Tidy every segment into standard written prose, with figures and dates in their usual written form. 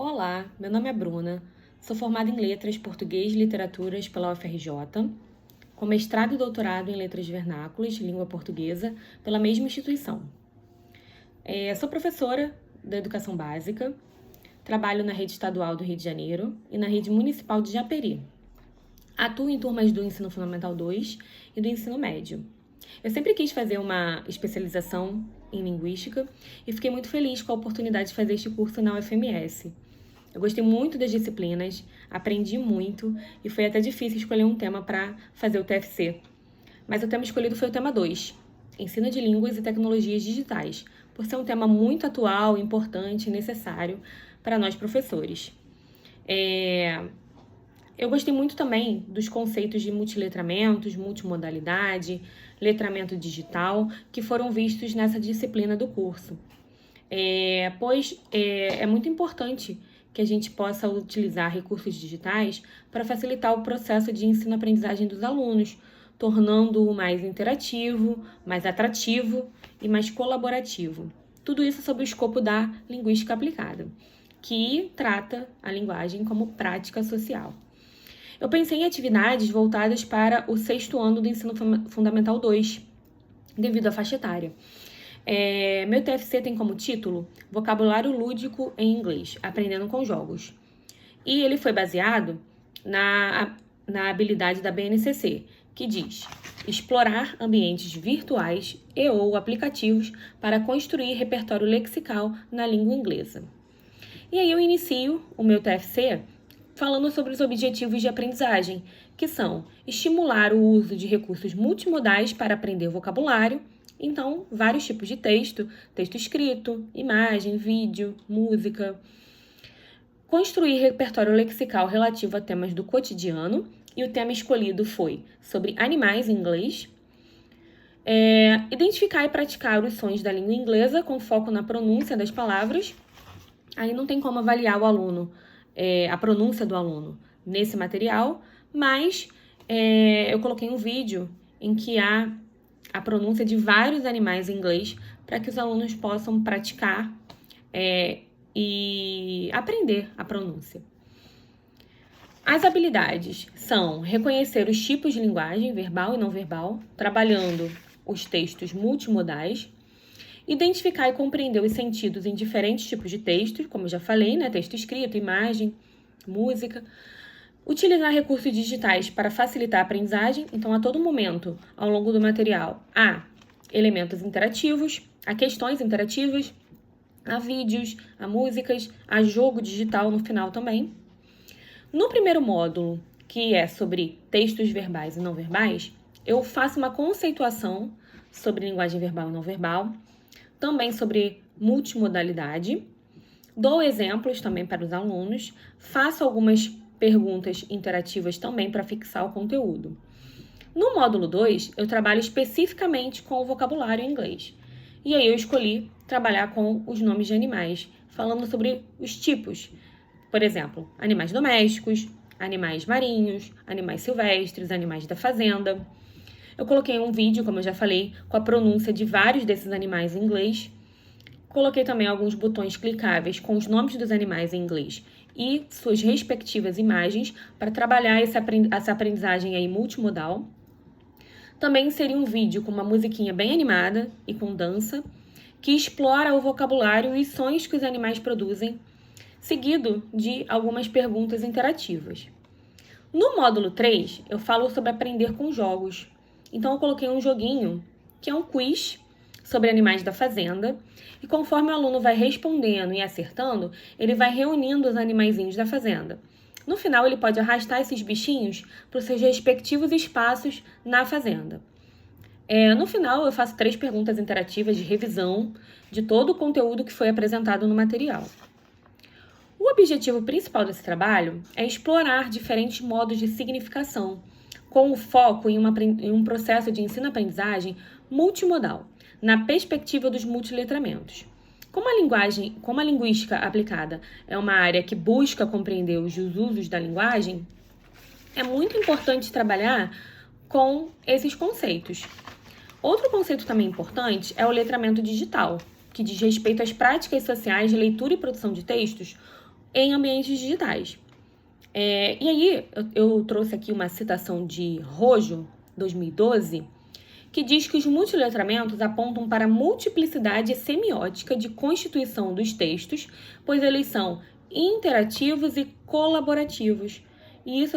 Olá, meu nome é Bruna, sou formada em Letras Português e Literaturas pela UFRJ, com mestrado e doutorado em Letras Vernáculas, Língua Portuguesa, pela mesma instituição. Sou professora da Educação Básica, trabalho na Rede Estadual do Rio de Janeiro e na Rede Municipal de Japeri. Atuo em turmas do Ensino Fundamental 2 e do Ensino Médio. Eu sempre quis fazer uma especialização em Linguística e fiquei muito feliz com a oportunidade de fazer este curso na UFMS. Eu gostei muito das disciplinas, aprendi muito e foi até difícil escolher um tema para fazer o TFC. Mas o tema escolhido foi o tema 2, Ensino de Línguas e Tecnologias Digitais, por ser um tema muito atual, importante e necessário para nós professores. Eu gostei muito também dos conceitos de multiletramentos, multimodalidade, letramento digital, que foram vistos nessa disciplina do curso. Pois é muito importante que a gente possa utilizar recursos digitais para facilitar o processo de ensino-aprendizagem dos alunos, tornando-o mais interativo, mais atrativo e mais colaborativo. Tudo isso sob o escopo da linguística aplicada, que trata a linguagem como prática social. Eu pensei em atividades voltadas para o 6º ano do Ensino Fundamental 2, devido à faixa etária. Meu TFC tem como título Vocabulário Lúdico em Inglês, Aprendendo com Jogos. E ele foi baseado na habilidade da BNCC, que diz explorar ambientes virtuais e ou aplicativos para construir repertório lexical na língua inglesa. E aí eu inicio o meu TFC falando sobre os objetivos de aprendizagem, que são estimular o uso de recursos multimodais para aprender vocabulário. Então, vários tipos de texto escrito, imagem, vídeo, música. Construir repertório lexical relativo a temas do cotidiano, e o tema escolhido foi sobre animais em inglês. Identificar e praticar os sons da língua inglesa com foco na pronúncia das palavras. Aí não tem como avaliar o aluno, a pronúncia do aluno nesse material, mas eu coloquei um vídeo em que há a pronúncia de vários animais em inglês para que os alunos possam praticar e aprender a pronúncia. As habilidades são reconhecer os tipos de linguagem, verbal e não verbal, trabalhando os textos multimodais, identificar e compreender os sentidos em diferentes tipos de textos, como eu já falei, né? Texto escrito, imagem, música. Utilizar recursos digitais para facilitar a aprendizagem. Então, a todo momento, ao longo do material, há elementos interativos, há questões interativas, há vídeos, há músicas, há jogo digital no final também. No primeiro módulo, que é sobre textos verbais e não verbais, eu faço uma conceituação sobre linguagem verbal e não verbal, também sobre multimodalidade, dou exemplos também para os alunos, faço algumas perguntas interativas também para fixar o conteúdo. No módulo 2, eu trabalho especificamente com o vocabulário em inglês. E aí eu escolhi trabalhar com os nomes de animais, falando sobre os tipos. Por exemplo, animais domésticos, animais marinhos, animais silvestres, animais da fazenda. Eu coloquei um vídeo, como eu já falei, com a pronúncia de vários desses animais em inglês. Coloquei também alguns botões clicáveis com os nomes dos animais em inglês e suas respectivas imagens para trabalhar essa aprendizagem aí multimodal. Também inseri um vídeo com uma musiquinha bem animada e com dança, que explora o vocabulário e sons que os animais produzem, seguido de algumas perguntas interativas. No módulo 3, eu falo sobre aprender com jogos. Então, eu coloquei um joguinho, que é um quiz sobre animais da fazenda, e conforme o aluno vai respondendo e acertando, ele vai reunindo os animaizinhos da fazenda. No final, ele pode arrastar esses bichinhos para os seus respectivos espaços na fazenda. No final, eu faço 3 perguntas interativas de revisão de todo o conteúdo que foi apresentado no material. O objetivo principal desse trabalho é explorar diferentes modos de significação, com o foco em um processo de ensino-aprendizagem multimodal, na perspectiva dos multiletramentos. Como a linguística aplicada é uma área que busca compreender os usos da linguagem, é muito importante trabalhar com esses conceitos. Outro conceito também importante é o letramento digital, que diz respeito às práticas sociais de leitura e produção de textos em ambientes digitais. E aí, eu trouxe aqui uma citação de Rojo, 2012, que diz que os multiletramentos apontam para a multiplicidade semiótica de constituição dos textos, pois eles são interativos e colaborativos. E isso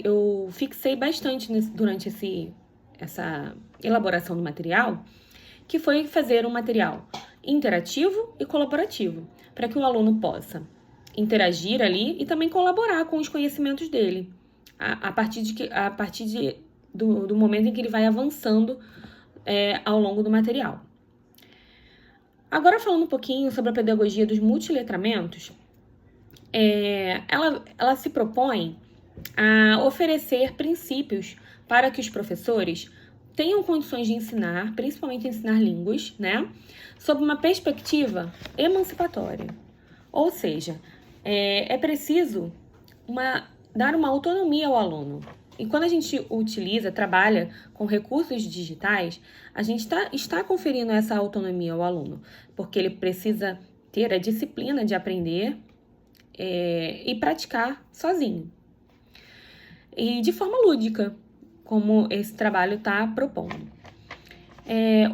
eu fixei bastante durante essa elaboração do material, que foi fazer um material interativo e colaborativo, para que o aluno possa interagir ali e também colaborar com os conhecimentos dele, a partir do momento em que ele vai avançando ao longo do material. Agora, falando um pouquinho sobre a pedagogia dos multiletramentos, ela se propõe a oferecer princípios para que os professores tenham condições de ensinar, principalmente ensinar línguas, né, sob uma perspectiva emancipatória. Ou seja, é preciso dar uma autonomia ao aluno. E quando a gente trabalha com recursos digitais, a gente está conferindo essa autonomia ao aluno, porque ele precisa ter a disciplina de aprender e praticar sozinho. E de forma lúdica, como esse trabalho está propondo.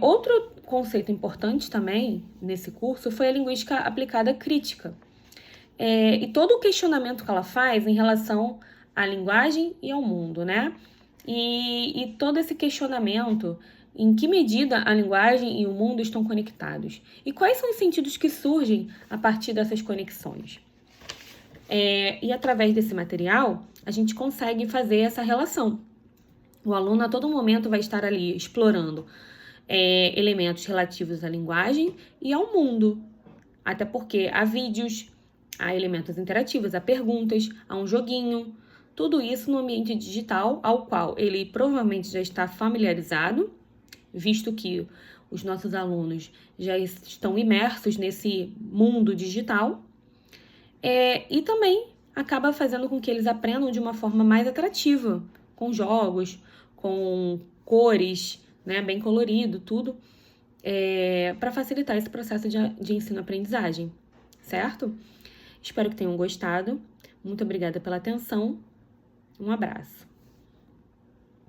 Outro conceito importante também nesse curso foi a linguística aplicada crítica. E todo o questionamento que ela faz em relação à linguagem e ao mundo, né? E todo esse questionamento, em que medida a linguagem e o mundo estão conectados? E quais são os sentidos que surgem a partir dessas conexões? E através desse material, a gente consegue fazer essa relação. O aluno a todo momento vai estar ali explorando elementos relativos à linguagem e ao mundo. Até porque há vídeos, há elementos interativos, há perguntas, há um joguinho. Tudo isso no ambiente digital, ao qual ele provavelmente já está familiarizado, visto que os nossos alunos já estão imersos nesse mundo digital. E também acaba fazendo com que eles aprendam de uma forma mais atrativa, com jogos, com cores, né, bem colorido, tudo, para facilitar esse processo de ensino-aprendizagem, certo? Espero que tenham gostado. Muito obrigada pela atenção. Um abraço.